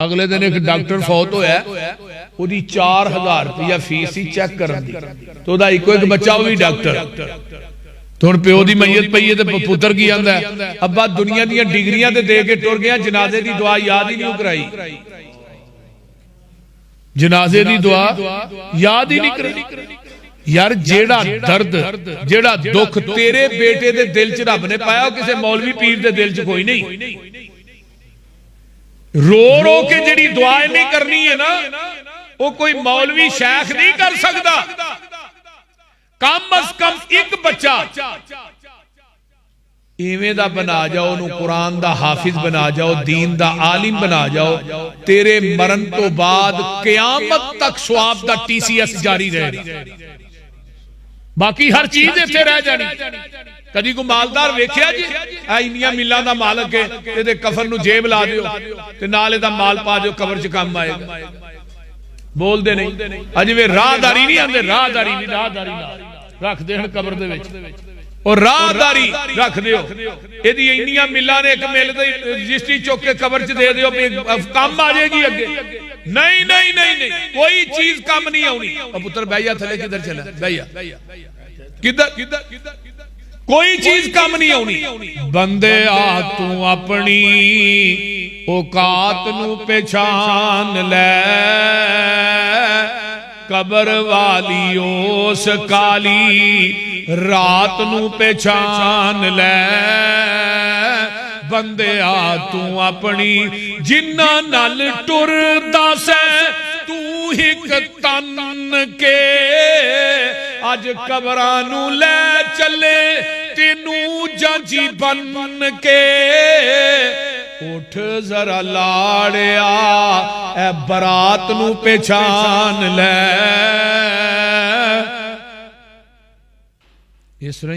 अगले दिन एक डॉक्टर फौत होया, ओदी 4000 रुपया फीस ही चेक करन दी, तो ओदा इको एक बच्चा वो भी डॉक्टर। तो हुण प्यो दी मैयत पई है ते पुत्र की आंदा है अब्बा दुनिया दी डिग्रियां ते दे के टुर गया, जनाजे दी दुआ याद ही नहीं कराई, जनाजे दी दुआ याद ही नहीं कराई। यार जेड़ा दर्द जेड़ा दुख तेरे बेटे दे दिल च रब ने पाया किसी मौलवी पीर दे दिल च कोई नहीं। रो रो के जेड़ी दुआएं नहीं करनी है ना, वो कोई मौलवी शेख नहीं कर सकता। कम अज कम एक बच्चा इवें दा बना जाओ, उन्होंने कुरान दा हाफिज बना जाओ, दीन दा आलिम बना जाओ, तेरे मरण तो बाद क़यामत तक सवाब दा TCS जारी रहेगा, बाकी हर चीज इत्थे रह जानी। कदी कोई मालदार वेख्या जी इन्नियां मिलां दा मालक है, इहदे कफन नूं जेब ला दिओ ते नाल इहदा माल पा दिओ, कबर च काम आएगा। बोलदे नहीं अजे वे राहदारी नहीं आंदे, राहदारी नहीं, राहदारी रख दे कबर दे विच, और राहदारी रख दिओ। इहदी इन्नियां मिलां ने, एक मिल दी रजिस्ट्री चुक के कबर च दे दिओ, काम आ जाएगी अगे। नहीं नहीं नहीं नहीं, कोई चीज काम नहीं आउनी। और पुत्र भैया थले किधर चला, भैया किधर, कोई चीज काम नहीं आउनी। बंदे आ तू अपनी औकात नू पहचान ले, कबर वाली उस काली रात नू पहचान ले। बंदे आ तू अपनी जिन्ना नाल टुरदा सै तू हिक तन के, अज कबरां नू ले चले तेनू जांची बन के। उठ जरा लाड़िया ए बरात नू पहचान ले। इस तरह